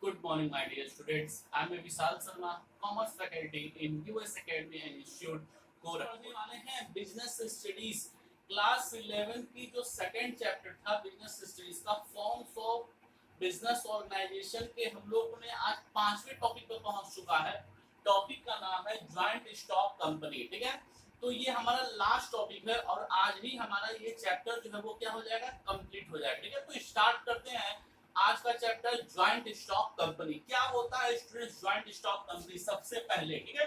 Good morning, my dear students. I am Vishal Sharma, Commerce Faculty in US Academy and Institute, Goरखपुर। पढ़ने वाले हैं business studies class 11 की जो second chapter था business studies का forms of business organisation के हम लोगों ने आज 5वें टॉपिक पे पहुंच चुका है। टॉपिक का नाम है ज्वाइंट स्टॉक कंपनी। ठीक है, तो ये हमारा लास्ट टॉपिक है और आज ही हमारा ये चैप्टर जो है वो क्या हो जाएगा, कंप्लीट हो जाएगा। ठीक है, तो स्टार्ट करते हैं आज का चैप्टर ज्वाइंट स्टॉक कंपनी। क्या होता है स्टूडेंट्स ज्वाइंट स्टॉक कंपनी? सबसे पहले ठीक है,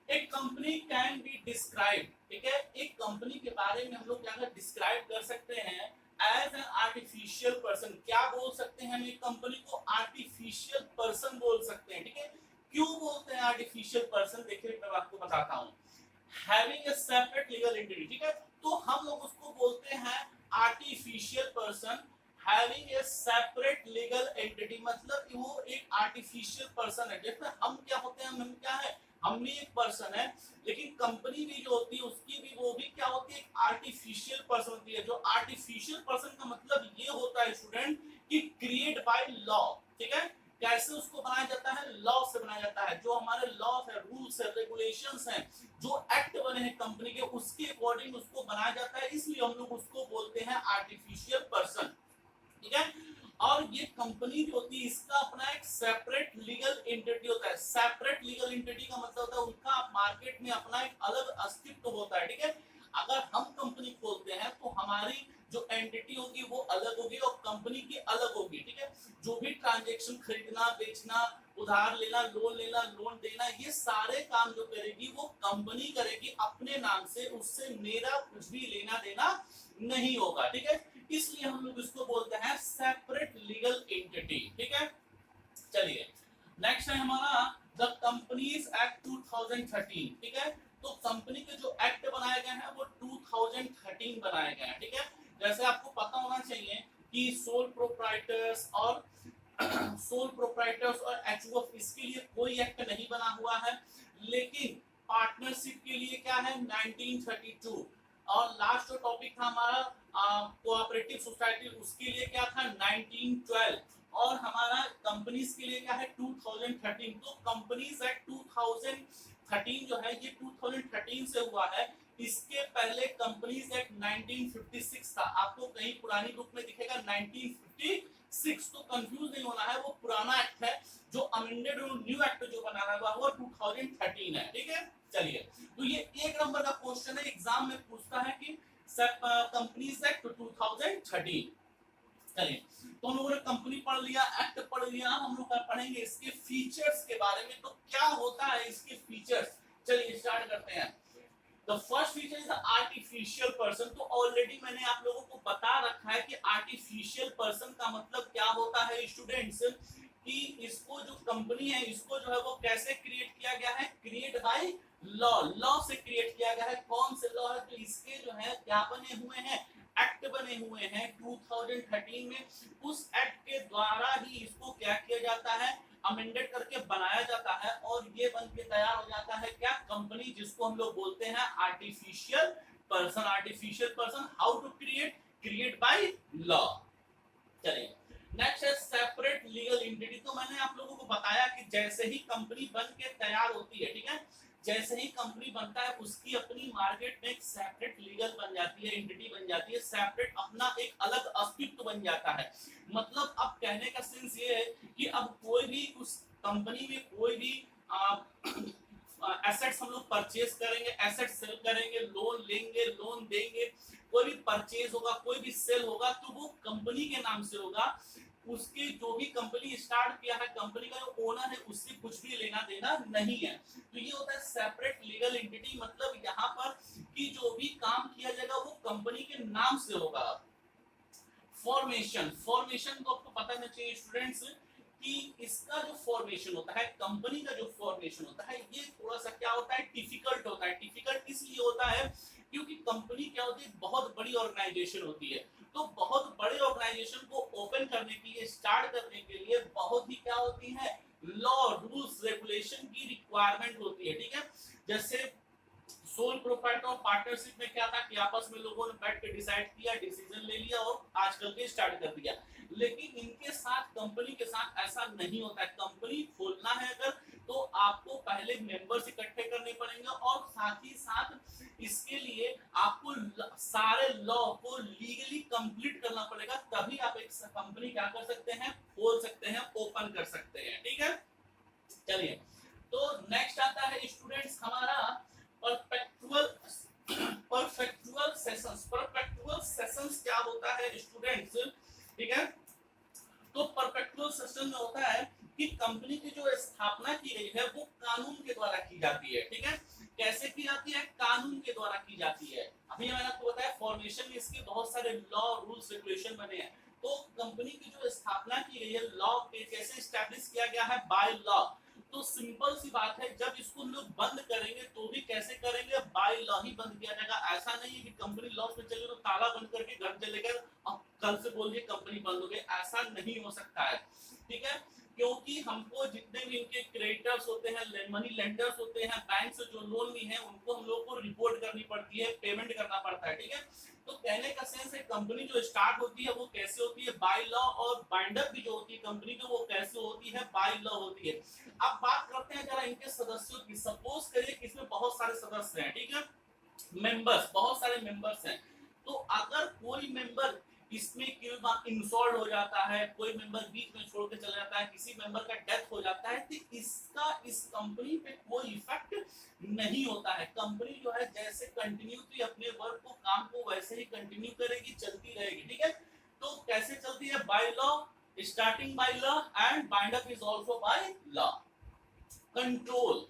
एक कंपनी कैन बी डिस्क्राइब। ठीक है, एक कंपनी के बारे में हम लोग क्या डिस्क्राइब कर सकते हैं एज एन आर्टिफिशियल पर्सन। क्या बोल सकते हैं हम एक कंपनी को? आर्टिफिशियल पर्सन बोल सकते हैं। ठीक है, क्यों बोलते हैं आर्टिफिशियल पर्सन? देखिए मैं आपको बताता हूँ। Having a separate legal entity. ठीक है, तो हम लोग उसको बोलते हैं artificial person having a separate legal entity, मतलब वो एक आर्टिफिशियल पर्सन है। जैसे हम क्या होते हैं, हम क्या है, हम भी एक पर्सन है, लेकिन कंपनी भी जो होती है उसकी भी वो भी क्या होती है, एक आर्टिफिशियल पर्सन होती है। जो आर्टिफिशियल पर्सन का मतलब ये होता है स्टूडेंट कि क्रिएट बाय लॉ। ठीक है, कैसे उसको बनाया जाता है? लॉ से बनाया जाता है। जो हमारे लॉ है, रूल्स है, रेगुलेशंस हैं, जो एक्ट बने हैं कंपनी के, उसके अकॉर्डिंग उसको बनाया जाता है, इसलिए हम लोग उसको बोलते हैं आर्टिफिशियल पर्सन। ठीक है, और ये कंपनी जो होती है इसका अपना एक सेपरेट लीगल एंटिटी होता है। सेपरेट लीगल एंटिटी का मतलब होता है उनका मार्केट में अपना एक अलग अस्तित्व होता है। ठीक है, अगर हम कंपनी खोलते हैं तो हमारी जो एंटिटी होगी वो अलग होगी और कंपनी की अलग होगी। ठीक है, जो भी ट्रांजैक्शन खरीदना बेचना, उधार लेना, लोन देना, ये सारे काम जो करेगी वो कंपनी करेगी अपने नाम से, उससे मेरा कुछ भी लेना देना नहीं होगा। ठीक है, इसलिए हम लोग इसको बोलते हैं सेपरेट लीगल एंटिटी। ठीक है, चलिए नेक्स्ट है हमारा द कंपनीज एक्ट 2013। ठीक है, तो कंपनी के जो एक्ट बनाए गए हैं वो 2013 बनाए गए हैं। ठीक है, जैसे आपको पता होना चाहिए कि सोल प्रोप्राइटर्स और एचयूएफ इसके लिए कोई एक्ट नहीं बना हुआ है, लेकिन पार्टनरशिप के लिए क्या है 1932। और लास्ट जो टॉपिक था हमारा कोऑपरेटिव सोसाइटी, उसके लिए क्या था 1912। और हमारा कंपनीज के लिए क्या है 2013। तो कंपनीज एक्ट 2013 जो है ये 2013 से हुआ है। इसके पहले कंपनीज एक्ट 1956 था। आपको कहीं पुरानी बुक में दिखेगा 1956, तो कंफ्यूज नहीं होना है, वो पुराना एक्ट है। जो अमेंडेड और न्यू एक्ट जो बना है वो 2013 है। ठीक है, चलिए, तो ये एक नंबर का क्वेश्चन है, एग्जाम में पूछता है कि कंपनीज एक्ट 2013। चलिए, तो हम लोगों ने कंपनी पढ़ लिया, एक्ट पढ़ लिया, हम लोग पढ़ेंगे इसके फीचर्स के बारे में। तो क्या होता है इसके फीचर्स? चलिए स्टार्ट करते हैं। The first feature is artificial person. तो ऑलरेडी मैंने आप लोगों को बता रखा है कि आर्टिफिशियल पर्सन का मतलब क्या होता है स्टूडेंट्स, कि इसको जो कंपनी है इसको जो है वो कैसे क्रिएट किया गया है, क्रिएट बाय लॉ। लॉ से क्रिएट किया गया है। कौन से लॉ है? तो इसके जो है क्या बने हुए हैं, एक्ट बने हुए हैं 2013 में। उस एक्ट के द्वारा ही इसको क्या किया जाता है, अमेंडेड करके बनाया जाता है और ये बन के तैयार हो जाता है क्या, कंपनी, जिसको हम लोग बोलते हैं artificial person. Artificial person how to create by law. चलिए नेक्स्ट है सेपरेट लीगल एंटिटी। तो मैंने आप लोगों को बताया कि जैसे ही कंपनी बन के तैयार होती है, ठीक है, जैसे ही कंपनी बनता है उसकी अपनी मार्केट में एक सेपरेट लीगल बन जाती है, एंटिटी बन जाती है, सेपरेट अपना एक अलग अस्तित्व बन जाता है। मतलब अब कहने का सेंस ये है कि अब कोई भी उस कंपनी में कोई भी एसेट्स हम लोग परचेज करेंगे, एसेट सेल करेंगे, लोन लेंगे, लोन देंगे, कोई भी परचेज होगा, कोई भी सेल होगा, तो वो कंपनी के नाम से होगा। उसके जो भी कंपनी स्टार्ट किया है, कंपनी का जो ओनर है उससे कुछ भी लेना देना नहीं है। तो ये होता है सेपरेट लीगल एंटिटी। मतलब यहाँ पर कि जो भी काम किया जाएगा वो कंपनी के नाम से होगा। फॉर्मेशन तो आपको पता होना चाहिए स्टूडेंट्स कि इसका जो फॉर्मेशन होता है, कंपनी का जो फॉर्मेशन होता है, ये थोड़ा सा क्या होता है, डिफिकल्ट होता है। डिफिकल्ट इसलिए होता है क्योंकि कंपनी क्या होती है, बहुत बड़ी ऑर्गेनाइजेशन होती है। तो बहुत बड़े ऑर्गेनाइजेशन को ओपन करने के लिए, स्टार्ट करने के लिए बहुत ही क्या होती है, लॉ, रूल्स, रेगुलेशन की रिक्वायरमेंट होती है। ठीक है, जैसे सोल प्रोप्राइटर और पार्टनरशिप में क्या था कि आपस में लोगों ने बैठ के डिसाइड किया, डिसीजन ले लिया और आजकल के स्टार्ट कर दिया। लेकिन इनके साथ, कंपनी के साथ ऐसा नहीं होता है। कंपनी खोलना है अगर, तो आपको पहले मेंबर्स इकट्ठे करने पड़ेंगे और साथ ही साथ इसके लिए आपको सारे लॉ को लीगली कंप्लीट करना पड़ेगा, तभी आप एक कंपनी क्या कर सकते हैं, खोल सकते हैं, ओपन कर सकते हैं। ठीक है, चलिए तो नेक्स्ट आता है स्टूडेंट्स हमारा परपेचुअल सेशंस। परपेचुअल सेशंस क्या होता है स्टूडेंट्स? ठीक है, तो परपेचुअल सेशन में होता है कि कंपनी की जो स्थापना की गई है वो कानून के द्वारा की जाती है। ठीक है, कैसे की जाती है? कानून के द्वारा की जाती है। अभी मैंने आपको बताया फॉर्मेशन में इसके बहुत सारे लॉ, रूल्स, रेगुलेशन बने हैं। तो कंपनी की जो स्थापना की गई है, लॉ के कैसे एस्टैब्लिश किया गया है? By law. तो सिंपल सी बात है, जब इसको लोग बंद करेंगे तो भी कैसे करेंगे? बाय लॉ ही बंद किया जाएगा। ऐसा नहीं है कि कंपनी लॉस में चले तो ताला बंद करके घर चले गए और कल से बोलिए कंपनी बंद हो गई, ऐसा नहीं हो सकता है। ठीक है, क्योंकि हमको जितने भी इनके क्रेडिटर्स होते हैं, मनी लेंडर्स होते हैं, बैंक से जो लोन ली है, उनको हम लोग को रिपोर्ट करनी पड़ती है, पेमेंट करना पड़ता है। ठीक है, तो कहने का सेंस है कंपनी जो स्टार्ट होती है वो कैसे होती है? By law. और बाइंडअप भी जो होती है कंपनी की वो कैसे होती है? बाय लॉ होती है। अब बात करते हैं जरा इनके सदस्यों की। सपोज करिए कि इसमें बहुत सारे सदस्य हैं। ठीक है, मेंबर्स, बहुत सारे मेंबर्स हैं। तो अगर कोई मेंबर इसमें इंसॉल्व हो जाता है, कोई मेंबर बीच में छोड़ के चला जाता है, किसी मेंबर का डेथ हो जाता है, तो इसका इस कंपनी पे कोई इफेक्ट नहीं होता है। कंपनी जो है जैसे कंटिन्यू अपने वर्क को, काम को वैसे ही कंटिन्यू करेगी, चलती रहेगी। ठीक है, तो कैसे चलती है? By law, starting by law and bind up is also by law. Control,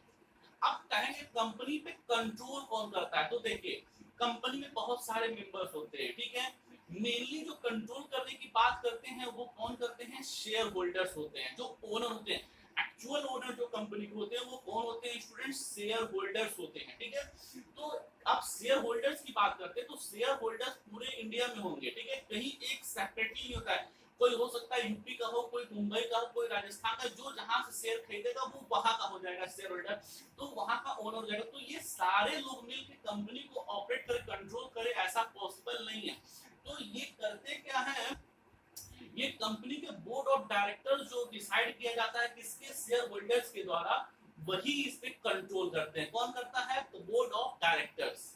अब कहेंगे कंपनी पे कंट्रोल कौन करता है? तो देखिए कंपनी में बहुत सारे मेंबर्स होते हैं। ठीक है, मेनली जो कंट्रोल करने की बात करते हैं वो कौन करते हैं? शेयर होल्डर्स होते हैं, जो ओनर होते हैं। एक्चुअल ओनर जो कंपनी के होते हैं वो कौन होते हैं स्टूडेंट्स? शेयर होल्डर्स होते हैं। ठीक है, तो आप शेयर होल्डर्स की बात करते हैं तो शेयर होल्डर्स पूरे इंडिया में होंगे। ठीक है, कहीं एक सेपरेटली नहीं होता है। कोई हो सकता है यूपी का हो, कोई मुंबई का हो, कोई राजस्थान का, जो जहां से शेयर खरीदेगा वो वहां का हो जाएगा शेयर होल्डर, तो वहां का ओनर हो जाएगा। तो ये सारे लोग मिलकर कंपनी को ऑपरेट करे, कंट्रोल करे, ऐसा पॉसिबल नहीं है। तो ये करते क्या है? ये कंपनी के बोर्ड ऑफ डायरेक्टर्स जो डिसाइड किया जाता है किसके? शेयर होल्डर्स के द्वारा, वही इस पे कंट्रोल करते हैं। कौन करता है? तो बोर्ड ऑफ डायरेक्टर्स।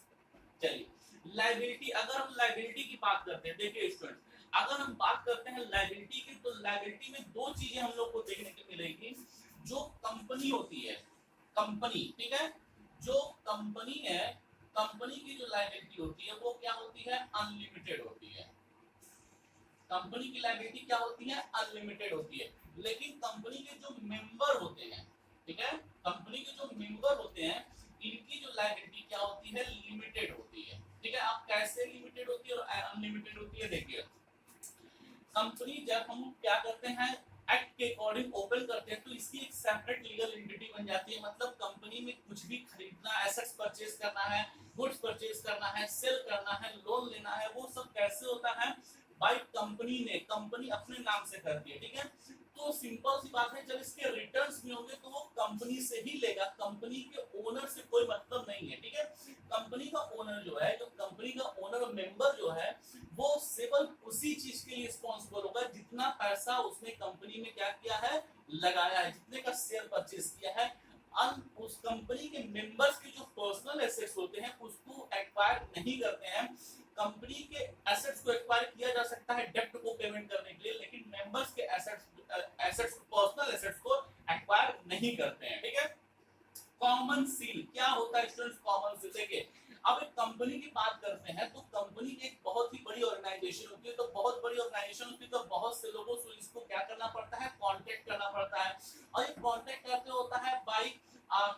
चलिए, लायबिलिटी, अगर हम लायबिलिटी की बात करते हैं, देखिए स्टूडेंट, अगर हम बात करते हैं लायबिलिटी की, तो लायबिलिटी में दो चीजें हम लोग को देखने को मिलेगी। जो कंपनी होती है, कंपनी, ठीक है, जो कंपनी है, कंपनी की जो लायबिलिटी होती है वो क्या होती है? अनलिमिटेड होती है। कंपनी की लायबिलिटी क्या होती है? अनलिमिटेड होती है। लेकिन कंपनी के जो मेंबर होते हैं, ठीक है, कंपनी के जो मेंबर होते हैं, इनकी जो लायबिलिटी क्या होती है? लिमिटेड होती है। ठीक है, आप कैसे लिमिटेड होती है और अनलिमिटेड होती है? देखिए, कंपनी जब हम क्या करते हैं, एक्ट के अकॉर्डिंग ओपन करते हैं, तो इसकी एक सेपरेट लीगल एंटिटी बन जाती है। मतलब कंपनी में कुछ भी खरीदना, एसेट्स परचेज करना है, गुड्स परचेज करना है, सेल करना है, लोन लेना है, वो सब कैसे होता है? बाय कंपनी ने, कंपनी अपने नाम से करती है। ठीक है, तो सिंपल सी बात है, जब इसके रिटर्न्स भी होंगे तो वो कंपनी से ही लेगा, कंपनी के ओनर से कोई मतलब नहीं है। ठीक है, कंपनी का ओनर जो है, जो कंपनी का ओनर मेंबर जो है, वो केवल उसी चीज के लिए रिस्पॉन्सिबल होगा जितना पैसा उसने कंपनी में क्या किया है? लगाया है, जितने का शेयर परचेज किया है। उस कंपनी के मेंबर्स के जो पर्सनल एसेट्स होते हैं उसको एक्वायर नहीं करते हैं। कंपनी के एसेट्स को एक्वायर किया जा सकता है डेब्ट को पेमेंट करने के लिए, लेकिन मेंबर्स के एसेट्स पर्सनल एसेट्स को एक्वायर नहीं करते हैं। ठीक है, कॉमन सील क्या होता है स्टूडेंट्स? कॉमन सील, देखिए अब एक कंपनी की बात करते हैं तो कंपनी एक बहुत ही बड़ी ऑर्गेनाइजेशन होती है। तो बहुत बड़ी ऑर्गेनाइजेशन होती है तो बहुत से लोगों से इसको क्या करना पड़ता है? कांटेक्ट करना पड़ता है। और ये कांटेक्ट कैसे होता है? बाय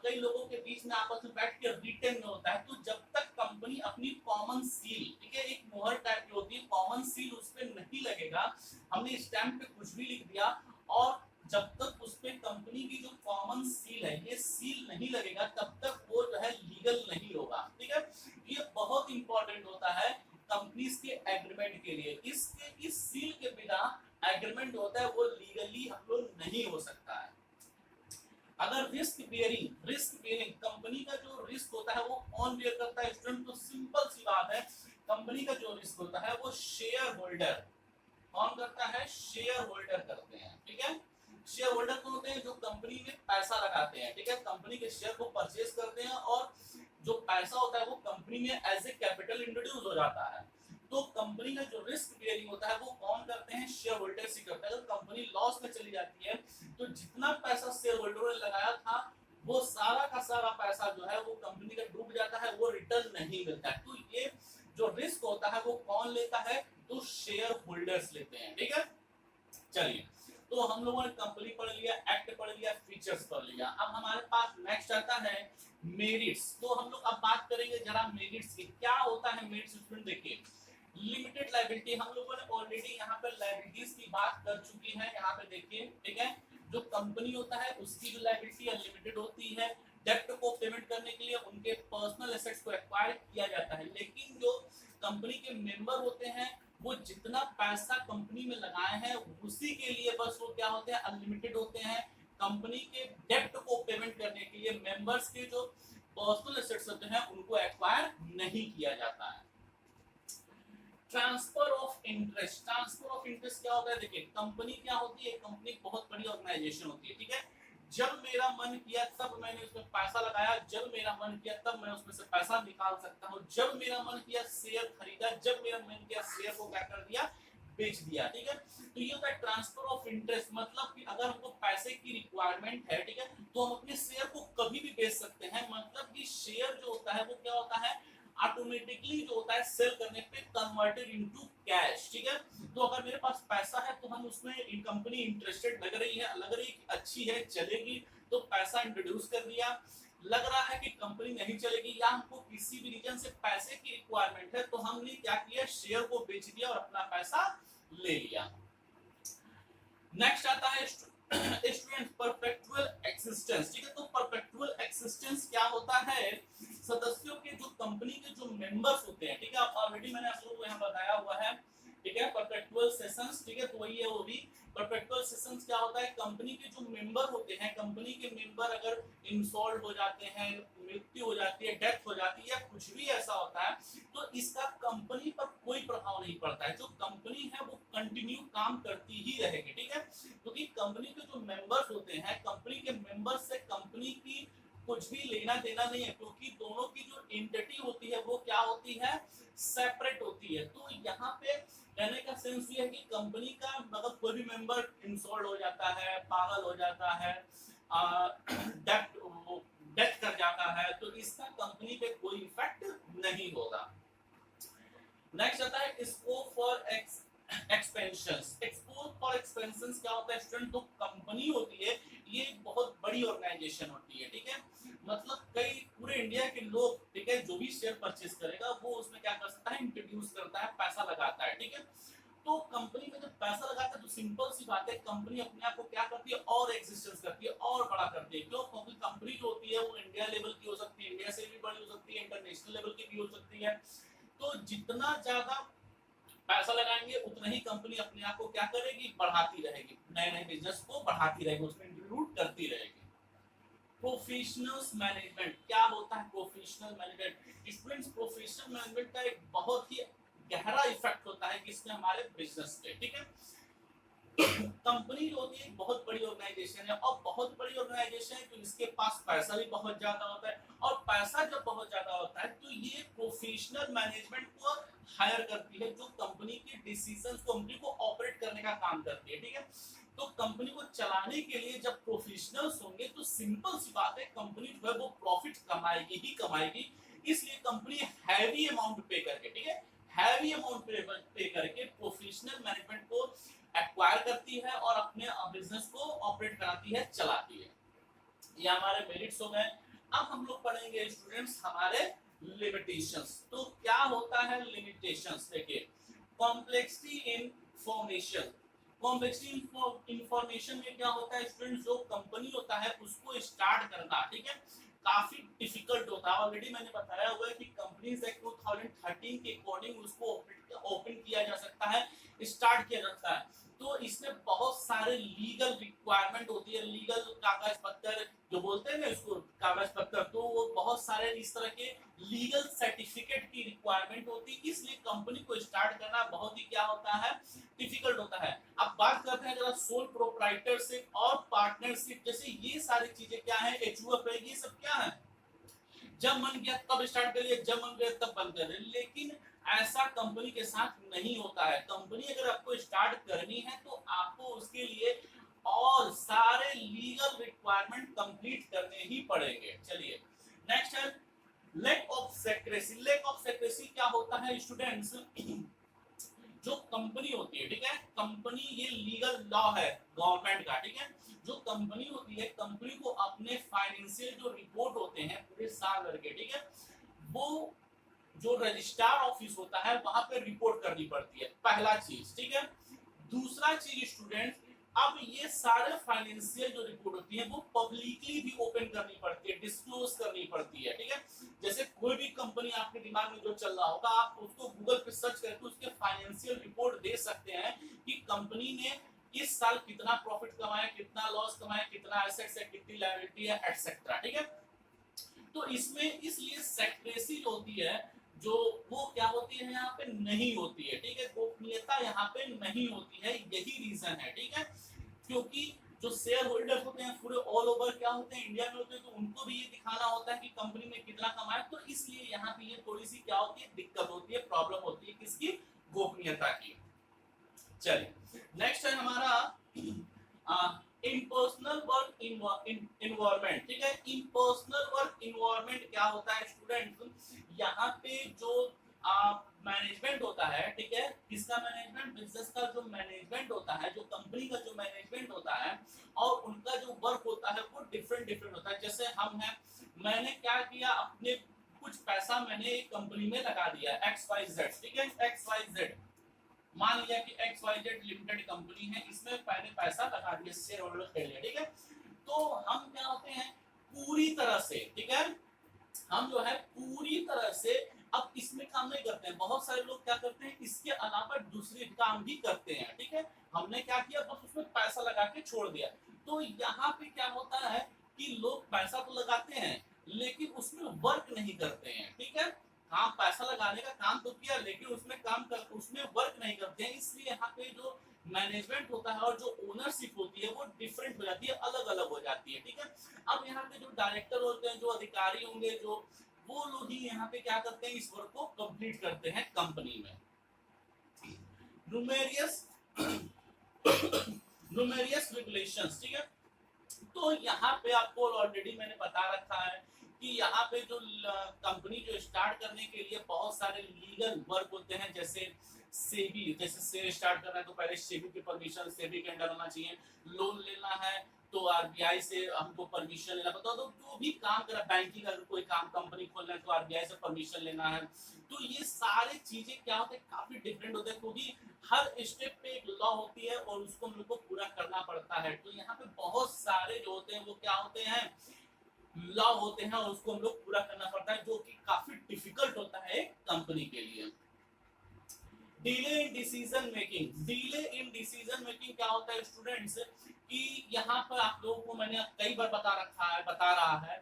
कई लोगों के बीच में आपस में बैठ के रिटन में होता है। तो जब तक कंपनी अपनी कॉमन सील, ठीक है, एक मोहर टाइप की होती है, कॉमन सील उस पे नहीं लगेगा, हमने स्टैम्प पे कुछ भी लिख दिया, और जब तक उस पे कंपनी की जो कॉमन सील है, ये सील नहीं लगेगा, तब तक वो जो है लीगल नहीं होगा। ठीक है, ये बहुत इंपॉर्टेंट होता है कंपनीज के एग्रीमेंट के लिए। इसके इस सील के बिना एग्रीमेंट होता है वो लीगली हम लोग नहीं हो सकता है। अगर रिस्क बियरिंग कंपनी का जो रिस्क होता है वो कौन बियर करता है स्टूडेंट? तो सिंपल सी बात है, कंपनी का जो रिस्क होता है वो शेयर होल्डर, कौन करता है? शेयर होल्डर करते हैं, ठीक है। शेयर होल्डर कौन होते हैं? जो कंपनी में पैसा लगाते हैं, ठीक है, कंपनी के शेयर को परचेज करते हैं और जो पैसा होता है वो कंपनी में एज ए कैपिटल इंट्रोड्यूस हो जाता है। तो कंपनी का जो रिस्क बेयरिंग होता है वो कौन करते हैं? शेयर होल्डर्स ही करते हैं। अगर कंपनी लॉस में चली जाती है तो जितना पैसा शेयर होल्डरों ने लगाया था वो सारा का सारा पैसा जो है वो कंपनी का डूब जाता है, वो रिटर्न नहीं मिलता है। तो ये जो रिस्क होता है वो कौन लेता है? तो शेयर होल्डर्स लेते हैं, ठीक है। चलिए, तो हम लोगों ने कंपनी पढ़ लिया, एक्ट पढ़ लिया, फीचर्स पढ़ लिया। अब हमारे पास नेक्स्ट आता है मेरिट्स। तो हम लोग अब बात करेंगे जरा मेरिट्स की। क्या होता है मेरिट्स? स्टूडेंट देखिए, लिमिटेड लायबिलिटी हम लोगों ने ऑलरेडी यहाँ पे लायबिलिटीज की बात कर चुकी है। यहाँ पे देखिए, ठीक है, जो कंपनी होता है उसकी जो लायबिलिटी अनलिमिटेड होती है। डेब्ट को पेमेंट करने के लिए उनके पर्सनल एसेट्स को एक्वायर किया जाता है। लेकिन जो कंपनी के मेंबर होते हैं वो जितना पैसा कंपनी में लगाए हैं उसी के लिए बस वो क्या होते हैं? अनलिमिटेड होते हैं। कंपनी के डेब्ट को पेमेंट करने के लिए मेंबर्स के जो पर्सनल एसेट्स होते हैं उनको एक्वायर नहीं किया जाता है। Transfer of interest. Transfer of interest क्या होता है? देखिए, कंपनी क्या होती है? कंपनी बहुत बड़ी ऑर्गेनाइजेशन होती है, ठीक है। जब मेरा मन किया तब मैंने उसमें पैसा लगाया, जब मेरा मन किया तब मैं उसमें से पैसा निकाल सकता हूँ, जब मेरा मन किया शेयर खरीदा, जब मेरा मन किया शेयर को क्या कर दिया? बेच दिया, ठीक है। तो ये होता है ट्रांसफर ऑफ इंटरेस्ट। मतलब कि अगर हमको पैसे की रिक्वायरमेंट है, ठीक है, तो हम अपने शेयर को कभी भी बेच सकते हैं। मतलब कि शेयर जो होता है वो क्या होता है? ऑटोमेटिकली जो होता है सेल करने पे कन्वर्टेड इनटू कैश, ठीक है। तो अगर मेरे पास पैसा है तो हम उसमें कंपनी इंटरेस्टेड लग रही है, अच्छी है, चलेगी, तो पैसा इंट्रोड्यूस कर दिया। लग रहा है कि कंपनी नहीं चलेगी या हमको किसी भी रीजन से पैसे की रिक्वायरमेंट है तो हमने क्या किया? शेयर को बेच दिया और अपना पैसा ले लिया। नेक्स्ट आता है स्टूडेंट परपेचुअल एक्सिस्टेंस, ठीक है। तो परपेचुअल एक्सिस्टेंस क्या होता है? सदस्यों के जो कंपनी के जो मेंबर्स होते हैं, ठीक है, ऑलरेडी मैंने आप लोगों को यहाँ बताया हुआ है, ठीक है, परपेचुअल सेशंस, ठीक है, तो वही है वो भी। परपेचुअल सेशंस क्या होता है? कंपनी के जो मेंबर होते हैं, कंपनी के मेंबर अगर इंसॉल्व हो जाते हैं, मृत्यु हो जाती है, डेथ हो जाती है या कुछ भी ऐसा होता है तो इसका कंपनी पर कोई प्रभाव नहीं पड़ता है। जो कंपनी है वो कंटिन्यू काम करती ही रहेगी, ठीक है, क्योंकि कंपनी के जो मेंबर्स होते हैं, कंपनी के मेंबर्स से कंपनी की कुछ भी लेना देना नहीं है, क्योंकि दोनों की जो एंटिटी होती है वो क्या होती है? सेपरेट होती है। तो यहाँ पे कहने का सेंस ये है कि कंपनी का मतलब कोई भी मेंबर इंसॉल्व हो जाता है, पागल हो जाता है, डेथ कर जाता है, तो इसका कंपनी पे कोई इफेक्ट नहीं होगा। नेक्स्ट आता है scope for expansions. Scope for expansions क्या होता है स्टूडेंट? तो कंपनी होती है, ये एक बहुत बड़ी ऑर्गेनाइजेशन होती है, ठीक है, मतलब कई पूरे इंडिया के लोग, ठीक है, जो भी शेयर परचेज करेगा वो उसमें क्या कर सकता है? इंट्रोड्यूस करता है, पैसा लगाता है, ठीक है। तो कंपनी में जब पैसा लगाता है तो सिंपल सी बात है, कंपनी अपने आप को क्या करती है? और एग्जिस्टेंस करती है, और बड़ा करती है। क्यों? क्योंकि कंपनी जो होती है वो इंडिया लेवल की हो सकती है, इंडिया से भी बड़ी हो सकती है, इंटरनेशनल लेवल की भी हो सकती है। तो जितना ज्यादा पैसा लगाएंगे उतना ही कंपनी अपने आप को क्या करेगी? बढ़ाती रहेगी, नए नए बिजनेस को बढ़ाती रहेगी, उसमें इंक्लूड करती रहेगी। प्रोफेशनल मैनेजमेंट क्या होता है? Professional management students, professional management का एक बहुत ही गहरा इफेक्ट होता है किसमें? हमारे बिजनेस पे, ठीक है। कंपनी जो होती है बहुत बड़ी ऑर्गेनाइजेशन है, और बहुत बड़ी ऑर्गेनाइजेशन है तो इसके पास पैसा भी बहुत ज्यादा होता है, और पैसा जब बहुत ज्यादा होता है तो ये प्रोफेशनल मैनेजमेंट को हायर करती है, जो कंपनी के डिसीजंस कंपनी को ऑपरेट करने का काम करती है, ठीक है। तो कंपनी को चलाने के लिए जब प्रोफेशनल्स होंगे तो सिंपल सी बात है, कंपनी जो है वो प्रॉफिट कमाएगी ही कमाएगी। इसलिए कंपनी हैवी अमाउंट पे करके, ठीक है, हैवी अमाउंट पे करके प्रोफेशनल मैनेजमेंट को एक्वायर करती है और अपने बिजनेस को ऑपरेट कराती है, चलाती है। ये हमारे मेरिट्स हो गए। अब हम लोग पढ़ेंगे स्टूडेंट्स हमारे लिमिटेशंस। तो क्या होता है लिमिटेशंस? देखिए, complexity in formation. Complexity information में क्या होता है स्टूडेंट्स? जो कंपनी होता है उसको स्टार्ट करना, ठीक है, काफी डिफिकल्ट होता है। ऑलरेडी मैंने बताया हुआ है कि कंपनीज एक्ट 2013 के अकॉर्डिंग उसको ओपन किया जा सकता है, स्टार्ट किया जाता है। तो इसमें बहुत सारे लीगल रिक्वायरमेंट होती है, लीगल कागज पत्र जो बोलते हैं ना इसको, कागज पत्र, तो वो बहुत सारे इस तरह के लीगल सर्टिफिकेट की रिक्वायरमेंट होती है। इसलिए कंपनी को स्टार्ट करना बहुत ही क्या होता है? डिफिकल्ट होता है। अब बात करते हैं जरा सोल प्रोप्राइटरशिप और पार्टनरशिप, जैसे ये सारी चीजें क्या है, एचयूएफ है, ये सब क्या है, जब मन किया तब स्टार्ट करिए, जब मन किया तब बंद करिए। लेकिन ऐसा कंपनी के साथ नहीं होता है। कंपनी अगर आपको स्टार्ट करनी है तो आपको उसके लिए और सारे लीगल रिक्वायरमेंट कंप्लीट करने ही पड़ेंगे। चलिए नेक्स्ट है lack of secrecy. Lack of secrecy क्या होता है स्टूडेंट्स, जो कंपनी होती है, ठीक है, कंपनी ये लीगल लॉ है गवर्नमेंट का, ठीक है, जो कंपनी होती है, कंपनी को अपने फाइनेंशियल जो रिपोर्ट होते हैं पूरे साल भर के, ठीक है, वो जो रजिस्ट्रार ऑफिस होता है वहां पे रिपोर्ट करनी पड़ती है, पहला चीज, ठीक है। दूसरा चीज स्टूडेंट, अब ये सारे फाइनेंशियल जो रिपोर्ट होती है वो पब्लिकली भी ओपन करनी पड़ती है, डिस्क्लोज करनी पड़ती है, ठीक है। जैसे कोई भी कंपनी आपके दिमाग में जो चल रहा होगा, आप उसको गूगल पे सर्च करके उसके फाइनेंशियल रिपोर्ट दे सकते हैं कि कंपनी ने इस साल कितना प्रॉफिट कमाया, कितना लॉस कमाया, कितना एसेट्स है, कितनी लायबिलिटी है, एटसेट्रा, ठीक है। तो इसमें इसलिए सेक्रेसी जो होती है, जो वो क्या होती है यहाँ पे नहीं होती है, ठीक है, गोपनीयता यहाँ पे नहीं होती है, यही रीजन है, ठीक है। क्योंकि जो शेयर होल्डर होते हैं पूरे ऑल ओवर क्या होते हैं, इंडिया में होते हैं, तो उनको भी ये दिखाना होता है कि कंपनी में कितना कमाया, तो इसलिए यहाँ पे ये थोड़ी सी क्या होती है, दिक्कत होती है, प्रॉब्लम होती है, किसकी, गोपनीयता की। चलिए नेक्स्ट है हमारा इम्पर्सनल वर्क इन्वायरमेंट, ठीक है। इम्पर्सनल वर्क इन्वायरमेंट क्या होता है स्टूडेंट्स, यहाँ पे जो मैनेजमेंट होता है, ठीक है, किसका मैनेजमेंट, बिजनेस का जो मैनेजमेंट होता है, जो कंपनी का जो मैनेजमेंट होता है, और उनका जो वर्क होता है वो डिफरेंट डिफरेंट होता है। जैसे हम हैं, मैंने क्या किया, अपने कुछ पैसा मैंने एक कंपनी में लगा दिया XYZ, ठीक है, XYZ, मान लिया कि XYZ लिमिटेड कंपनी है, इसमें मैंने पैसा लगा दिया, शेयर होल्डर कर लिया, ठीक है। तो हम क्या होते हैं, पूरी तरह से, ठीक है, हम जो है पूरी तरह से अब इसमें काम नहीं करते हैं। बहुत सारे लोग क्या करते हैं, इसके अलावा दूसरे काम भी करते हैं, ठीक है। हमने क्या किया, बस उसमें पैसा लगा के छोड़ दिया। तो यहाँ पे क्या होता है कि लोग पैसा तो लगाते हैं लेकिन उसमें वर्क नहीं करते हैं, ठीक है। काम, पैसा लगाने का काम तो किया लेकिन उसमें वर्क नहीं करते हैं, इसलिए यहाँ पे जो मैनेजमेंट होता है और जो ओनरशिप होती है वो डिफरेंट हो जाती है, अलग अलग हो जाती है, ठीक है। अब यहाँ पे जो डायरेक्टर होते हैं, जो अधिकारी होंगे, जो वो लोग ही यहाँ पे क्या करते हैं, इस वर्क को कंप्लीट करते हैं कंपनी में। न्यूमेरियस न्यूमेरियस रेगुलेशंस, ठीक है। तो यहाँ पे आपको ऑलरेडी मैंने बता रखा है कि यहाँ पे जो कंपनी जो स्टार्ट करने के लिए बहुत सारे लीगल वर्क होते हैं, जैसे सेबी, जैसे शेयर स्टार्ट करना है तो पहले सेबी की परमिशन, सेबी के अंडर होना चाहिए। लोन लेना है तो आरबीआई से हमको परमिशन लेना पड़ता है। तो जो भी काम करा, बैंकिंग अगर कोई काम कंपनी खोलना है तो आरबीआई से परमिशन लेना है। तो ये सारे चीजें क्या होते हैं, काफी डिफरेंट होते हैं, क्योंकि हर स्टेप पे एक लॉ होती है और उसको हम लोग को पूरा करना पड़ता है। तो यहाँ पे बहुत सारे जो होते हैं वो क्या होते हैं, लॉ होते हैं और उसको हम लोग पूरा करना पड़ता है, जो कि काफी डिफिकल्ट होता है एक कंपनी के लिए। Delay in decision making, delay in decision making क्या होता है स्टूडेंट्स, कि यहाँ पर आप लोगों को मैंने कई बार बता रहा है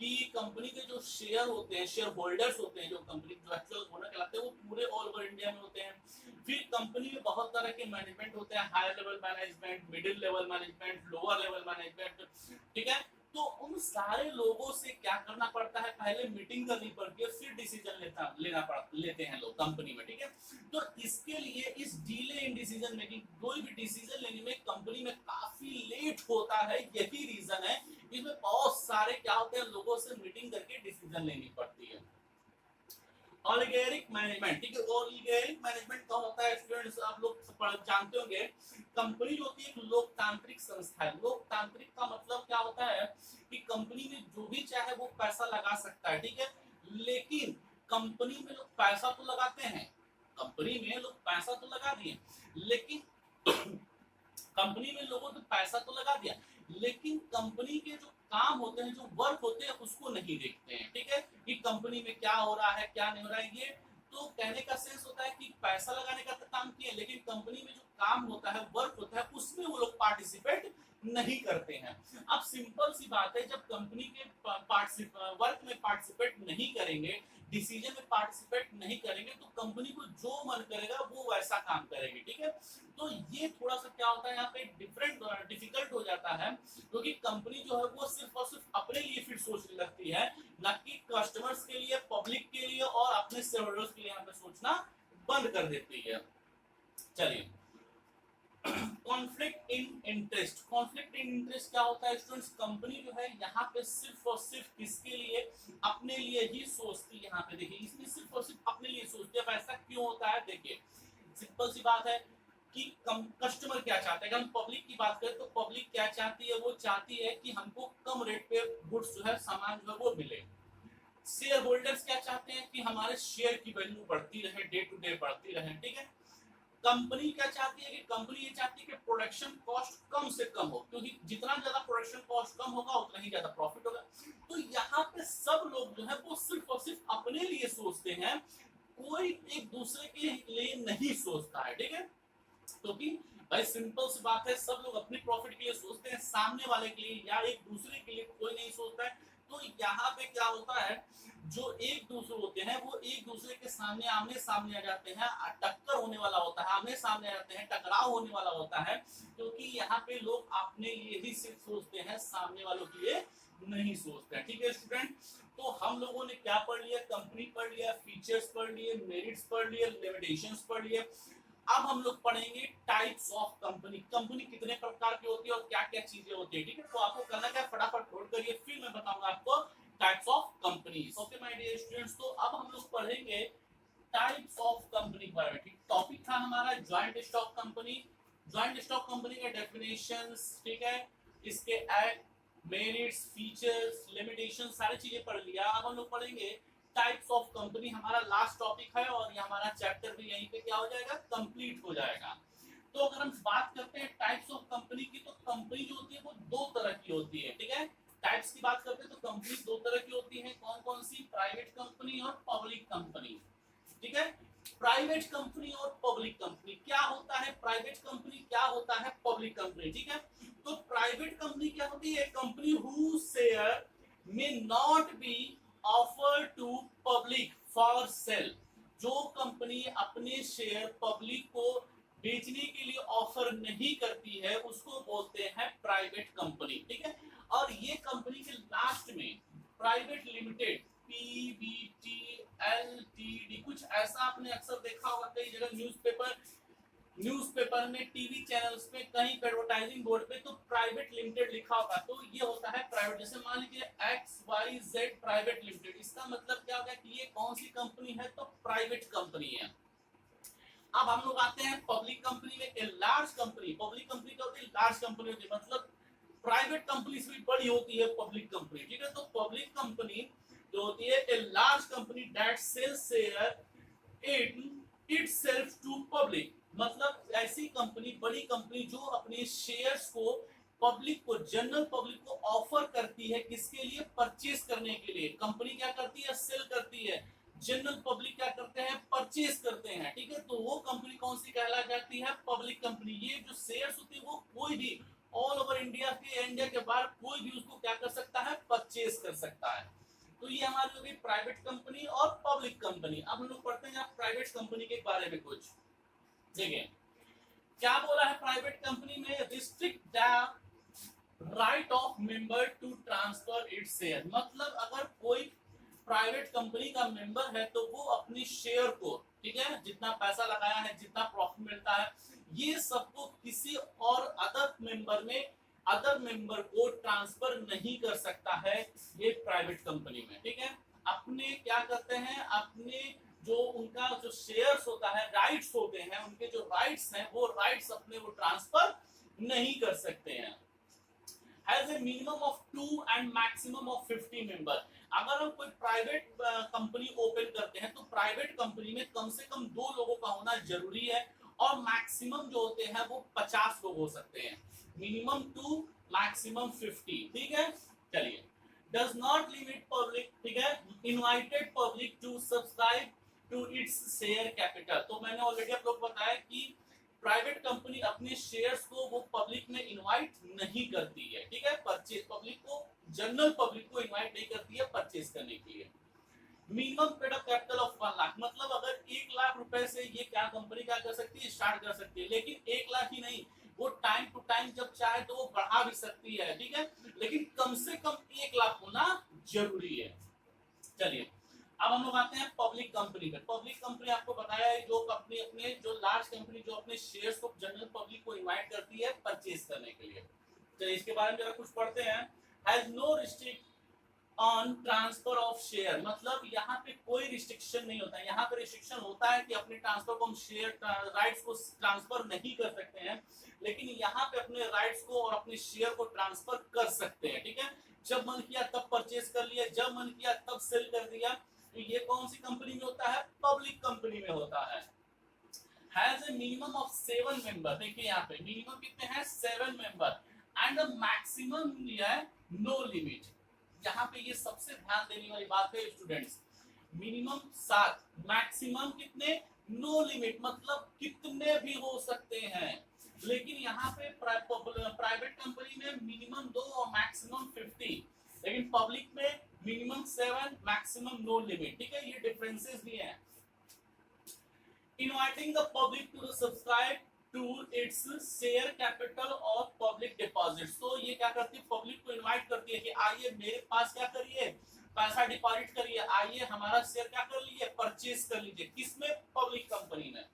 कि कंपनी के जो शेयर होते हैं, शेयर होल्डर्स होते हैं, जो कंपनी जो एक्चुअल ओनर कहलाते हैं, वो पूरे ऑल ओवर इंडिया में होते हैं। फिर कंपनी में बहुत तरह के मैनेजमेंट होते हैं, higher level management, middle level management, lower level management, ठीक है। तो उन सारे लोगों से क्या करना पड़ता है, पहले मीटिंग करनी पड़ती है, फिर डिसीजन लेते हैं लोग कंपनी में, ठीक है। तो इसके लिए इस डिले इन डिसीजन मेकिंग, कोई भी डिसीजन लेने में कंपनी में काफी लेट होता है, यही रीजन है। इसमें बहुत सारे क्या होते हैं, लोगों से मीटिंग करके डिसीजन लेनी पड़ती है। ऑलिगेरिक मैनेजमेंट, ठीक है, ऑलिगेरिक मैनेजमेंट क्या होता है स्टूडेंट्स, आप लोग जानते होंगे, कंपनी जो होती है एक लोकतांत्रिक संस्था है। लोकतांत्रिक का मतलब क्या होता है कि कंपनी में जो भी चाहे वो पैसा लगा सकता है, ठीक है। लेकिन कंपनी में लोग पैसा तो लगाते हैं, कंपनी में लोग पैसा तो लगा दिए, लेकिन कंपनी में लोगों ने पैसा तो लगा दिया, लेकिन कंपनी के जो काम होते हैं, जो वर्क होते हैं, उसको नहीं देखते हैं, ठीक है, कि कंपनी में क्या हो रहा है, क्या नहीं हो रहा है। ये तो कहने का सेंस होता है कि पैसा लगाने का तो काम किया, लेकिन कंपनी में जो काम होता है, वर्क होता है, उसमें वो लोग पार्टिसिपेट नहीं करते हैं। अब सिंपल सी बात है, जब कंपनी के वर्क में पार्टिसिपेट नहीं करेंगे, डिसीजन में पार्टिसिपेट नहीं करेंगे, तो कंपनी को जो मन करेगा वो वैसा काम करेगी, ठीक है। तो ये थोड़ा सा क्या होता है यहाँ पे डिफिकल्ट हो जाता है, क्योंकि कंपनी जो है वो सिर्फ और सिर्फ अपने लिए फिर सोचने लगती है, ना कि कस्टमर्स के लिए, पब्लिक के लिए और अपने शेयर होल्डर्स के लिए यहाँ पे सोचना बंद कर देती है। चलिए, conflict in interest. Conflict in interest क्या होता है स्टूडेंट्स? कंपनी जो है यहाँ पे सिर्फ और सिर्फ किसके लिए, अपने लिए ही सोचती है। यहाँ पे देखिए, इसमें सिर्फ और सिर्फ अपने लिए सोचती है। अब ऐसा क्यों होता है? देखिए, सिंपल सी बात है कि कस्टमर क्या चाहता है। अगर हम पब्लिक की बात करें तो पब्लिक क्या चाहती है? वो चाहती है कि हमको कम रेट पे गुड्स जो है, सामान जो है वो मिले। शेयर होल्डर्स क्या चाहते हैं? कि हमारे शेयर की वैल्यू बढ़ती रहे, डे टू डे बढ़ती रहे, ठीक है। कंपनी क्या चाहती है? कि कंपनी ये चाहती है कि प्रोडक्शन कॉस्ट कम से कम हो, क्योंकि जितना ज्यादा प्रोडक्शन कॉस्ट कम होगा उतना ही ज्यादा प्रॉफिट होगा। तो यहाँ पे सब लोग जो है वो सिर्फ और सिर्फ अपने लिए सोचते हैं, कोई एक दूसरे के लिए नहीं सोचता है, ठीक है। क्योंकि भाई सिंपल सी बात है, सब लोग अपनी प्रॉफिट के लिए सोचते हैं, सामने वाले के लिए या एक दूसरे के लिए कोई नहीं सोचता है। तो यहाँ पे क्या होता है, जो एक दूसरे होते हैं वो एक दूसरे के सामने आमने सामने आ जाते हैं, टक्कर होने वाला होता है, आमने सामने आ जाते हैं, टकराव होने वाला होता है, क्योंकि यहाँ पे लोग अपने लिए ही सिर्फ सोचते हैं, सामने वालों के लिए नहीं सोचते हैं, ठीक है स्टूडेंट। तो हम लोगों ने क्या पढ़ लिया? कंपनी पढ़ लिया, फीचर्स पढ़ लिए, मेरिट्स पढ़ लिए, लिमिटेशंस पढ़ लिए। अब हम लोग पढ़ेंगे टाइप्स ऑफ कंपनी। कंपनी कितने प्रकार की होती है और क्या क्या चीजें होती है, ठीक है। तो आपको करना क्या, फटाफट नोट करिए, फिर मैं बताऊंगा आपको types of companies. Okay my dear students, तो अब हम लोग पढ़ेंगे टाइप्स ऑफ कंपनी के बारे में। ठीक, टॉपिक था हमारा joint stock company. Joint stock company के डेफिनेशंस, ठीक है, इसके एक्ट, मेरिट्स, फीचर्स, लिमिटेशन, सारी चीजें पढ़ लिया। अब हम लोग पढ़ेंगे टाइप्स ऑफ कंपनी। हमारा लास्ट टॉपिक है और ये हमारा चैप्टर भी यहीं पे क्या हो जाएगा, कंप्लीट हो जाएगा। तो अगर हम बात करते हैं टाइप्स ऑफ कंपनी की, तो कंपनी जो होती है वो दो तरह की होती है, ठीक है। टाइप्स की बात करते हैं तो कंपनी दो तरह की होती है। कौन कौन सी? प्राइवेट कंपनी और पब्लिक कंपनी, ठीक है। प्राइवेट कंपनी और पब्लिक कंपनी क्या होता है? प्राइवेट कंपनी क्या होता है? पब्लिक कंपनी, ठीक है। तो प्राइवेट कंपनी क्या होती है? Company who share may not be offer to public for sale. जो कंपनी अपने शेयर पब्लिक को बेचने के लिए ऑफर नहीं करती है उसको बोलते हैं प्राइवेट कंपनी, ठीक है। और ये कंपनी के लास्ट में प्राइवेट लिमिटेड, पीवीटी एलटीडी, कुछ ऐसा आपने अक्सर देखा होगा कई जगह न्यूज़पेपर में, टीवी चैनल्स पे, कहीं पे एडवर्टाइजिंग बोर्ड पे तो प्राइवेट लिमिटेड लिखा होगा। तो ये होता है प्राइवेट। जैसे मान लीजिए XYZ प्राइवेट लिमिटेड, इसका मतलब क्या हो गया कि ये कौन सी कंपनी है? तो प्राइवेट कंपनी है। अब हम लोग आते हैं पब्लिक कंपनी में। ए लार्ज कंपनी, पब्लिक कंपनी क्या होती है? लार्ज कंपनी होती है, मतलब प्राइवेट कंपनी से भी बड़ी होती है पब्लिक कंपनी, ठीक है। तो पब्लिक कंपनी जो होती है, a large company that sells share in itself to public, मतलब ऐसी कंपनी, बड़ी कंपनी जो अपने शेयर्स को पब्लिक को, जनरल पब्लिक को ऑफर करती है, किसके लिए? परचेज करने के लिए। कंपनी क्या करती है? सेल करती है। जनरल पब्लिक क्या करते हैं? परचेज करते हैं, ठीक है। तो वो कंपनी कौन सी कहला जाती है? Public company. ये जो शेयर्स होती है वो कोई भी ऑल ओवर इंडिया के बाहर कोई भी उसको क्या कर सकता है? परचेज कर सकता है। तो ये हमारी हो गई प्राइवेट कंपनी और पब्लिक कंपनी। अब हम लोग पढ़ते हैं प्राइवेट कंपनी के बारे में कुछ। देखिए क्या बोला है प्राइवेट कंपनी में? Restrict the right of member to transfer its share. मतलब अगर कोई प्राइवेट कंपनी का मेंबर है तो वो अपनी शेयर को, ठीक है, जितना पैसा लगाया है, जितना प्रॉफिट मिलता है, ये सबको किसी और अदर मेंबर को ट्रांसफर नहीं कर सकता है ये प्राइवेट कंपनी में, ठीक है। अपने क्या करते हैं? अपने जो उनका जो शेयर्स होता है, राइट्स होते हैं, उनके जो राइट्स हैं वो राइट्स अपने वो ट्रांसफर नहीं कर सकते हैं। Has a minimum of 2 and maximum of 50 member. अगर हम कोई प्राइवेट कंपनी ओपन करते हैं तो प्राइवेट कंपनी में कम से कम 2 लोगों का होना जरूरी है और मैक्सिमम जो होते हैं वो 50 लोग हो सकते हैं। मिनिमम 2, मैक्सिमम 50, ठीक है। चलिए, डज नॉट लिमिट पब्लिक, ठीक है, invited public to subscribe to its share capital. तो मैंने ऑलरेडी आप लोग बताया कि प्राइवेट कंपनी अपने शेयर्स को वो पब्लिक में इनवाइट नहीं करती है, ठीक है, परचेज जनरल पब्लिक को इनवाइट नहीं करती है परचेज करने के लिए। Minimum paid up capital of 1 lakh, मतलब अगर 1 लाख रुपए से ये क्या कंपनी क्या कर सकती है, स्टार्ट कर सकती है, लेकिन 1 लाख ही नहीं, वो टाइम टू टाइम जब चाहे तो वो बढ़ा भी सकती है, ठीक है, लेकिन कम से कम 1 लाख होना जरूरी है। चलिए अब हम लोग आते हैं पब्लिक कंपनी पे। पब्लिक कंपनी आपको बताया है जो कंपनी अपने जो लार्ज कंपनी जो अपने शेयर्स को जनरल पब्लिक को इनवाइट करती है परचेज करने के लिए। चलिए इसके बारे में जरा कुछ पढ़ते हैं। Has no restrict on transfer of share, मतलब यहाँ पे कोई रिस्ट्रिक्शन नहीं होता है। यहाँ पे रिस्ट्रिक्शन होता है कि अपने ट्रांसफर को हम शेयर राइट्स को ट्रांसफर नहीं कर सकते हैं, लेकिन यहाँ पे अपने राइट्स को और अपने शेयर को ट्रांसफर कर सकते हैं, ठीक है। जब मन किया तब परचेज कर लिया, जब मन किया तब सेल कर दिया। तो ये कौन सी कंपनी में होता है, पब्लिक कंपनी में होता है। Has a minimum of 7 member, देखिए यहाँ पे मिनिमम कितने हैं, 7 मेंबर, एंड मैक्सिमम लिया है नो लिमिट। यहाँ पे ये सबसे ध्यान देने वाली बात है स्टूडेंट्स, मिनिमम 7, मैक्सिमम कितने, नो लिमिट, मतलब कितने भी हो सकते हैं। लेकिन यहाँ पे प्राइवेट कंपनी में मिनिमम 2 और मैक्सिमम 50, लेकिन पब्लिक में मिनिमम 7, मैक्सिमम नो लिमिट, ठीक है, ये डिफरेंसेस भी हैं। Inviting the public to subscribe to its share capital of public deposits, तो ये क्या करती है, पब्लिक को इनवाइट करती है कि आइए मेरे पास क्या करिए, पैसा डिपॉजिट करिए, आइए हमारा शेयर क्या कर लीजिए, परचेज कर लीजिए। किसमें, पब्लिक कंपनी में।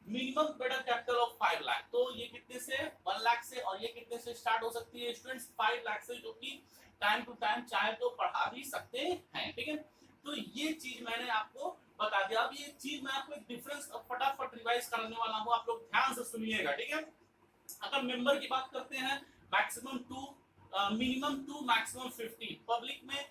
Minimum paid up capital of 5 lakh, तो ये कितने से, 1 लाख से, और ये कितने से स्टार्ट हो सकती है स्टूडेंट्स, 5 लाख से, जो कि टाइम टू टाइम चाहे तो बढ़ा भी सकते हैं, ठीक है। तो ये चीज मैंने आपको बता दिया। अब ये चीज मैं आपको एक डिफरेंस फटाफट रिवाइज करने वाला हूं, आप लोग ध्यान से सुनिएगा, ठीक है। अगर मेंबर की बात करते हैं, मैक्सिमम 2, मिनिमम 2, मैक्सिमम 50, पब्लिक में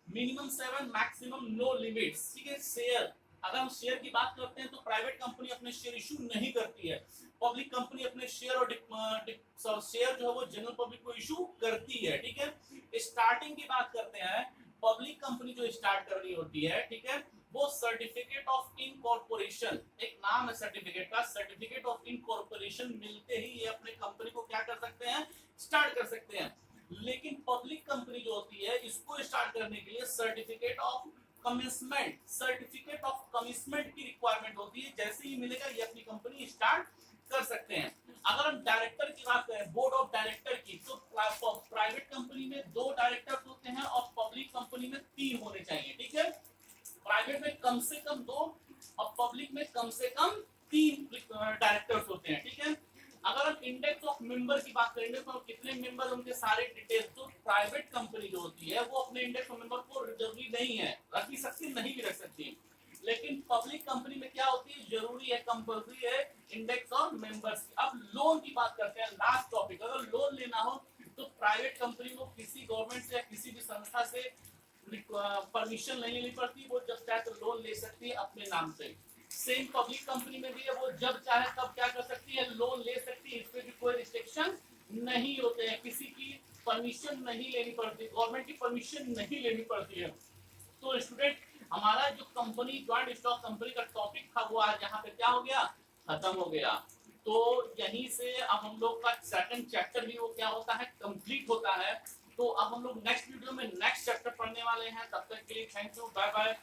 मिनिमम 7, मैक्सिमम नो लिमिट्स, ठीक है। शेयर, अगर हम शेयर की बात करते हैं तो प्राइवेट कंपनी अपने शेयर इशू नहीं करती है, पब्लिक कंपनी अपने शेयर और शेयर जो है वो जनरल पब्लिक को इशू करती है, ठीक है। स्टार्टिंग की बात करते हैं, पब्लिक कंपनी जो स्टार्ट कर रही होती है, ठीक है, वो सर्टिफिकेट ऑफ इनकॉर्पोरेशन, एक नाम है सर्टिफिकेट का, सर्टिफिकेट ऑफ इनकॉर्पोरेशन मिलते ही ये अपने कंपनी को क्या कर सकते हैं, स्टार्ट कर सकते हैं। लेकिन पब्लिक कंपनी जो होती है इसको स्टार्ट करने के लिए certificate of commitment, certificate of commitment की रिक्वायरमेंट होती है। जैसे ही मिलेगा ये अपनी कंपनी स्टार्ट कर सकते हैं। अगर हम डायरेक्टर की बात करें, बोर्ड ऑफ डायरेक्टर की, तो प्राइवेट कंपनी में 2 डायरेक्टर होते हैं और पब्लिक कंपनी में 3 होने चाहिए, ठीक है। प्राइवेट में कम से कम 2 और पब्लिक में कम से कम 3 डायरेक्टर्स होते हैं, ठीक है। अगर हम इंडेक्स ऑफ मेंबर की बात करेंगे तो कितने मेंबर, उनके सारे डिटेल्स, तो प्राइवेट कंपनी जो होती है वो अपने इंडेक्स ऑफ मेंबर को जरूरी नहीं है, रख भी सकती, नहीं भी रख सकती। लेकिन पब्लिक कंपनी में क्या होती है, जरूरी है, कंपल्सरी है इंडेक्स ऑफ मेंबर्स। अब लोन की बात करते हैं, लास्ट टॉपिक। अगर लोन लेना हो तो प्राइवेट कंपनी को किसी गवर्नमेंट से या किसी भी संस्था से परमिशन नहीं लेनी पड़ती, वो जब चाहे तो लोन ले सकती है अपने नाम से। सेम पब्लिक कंपनी में भी है, वो जब चाहे तब क्या कर सकती है, लोन ले सकती है, इसमें भी कोई रिस्ट्रिक्शन नहीं होते हैं, किसी की परमिशन नहीं लेनी पड़ती, गवर्नमेंट की परमिशन नहीं लेनी पड़ती है। तो स्टूडेंट हमारा जो कंपनी ज्वाइंट स्टॉक कंपनी का टॉपिक था वो आज यहाँ पे क्या हो गया, खत्म हो गया। तो यहीं से अब हम लोग का सेकंड चैप्टर भी वो क्या होता है, कंप्लीट होता है। तो अब हम लोग नेक्स्ट वीडियो में नेक्स्ट चैप्टर पढ़ने वाले हैं। तब तक के लिए थैंक यू, बाय बाय।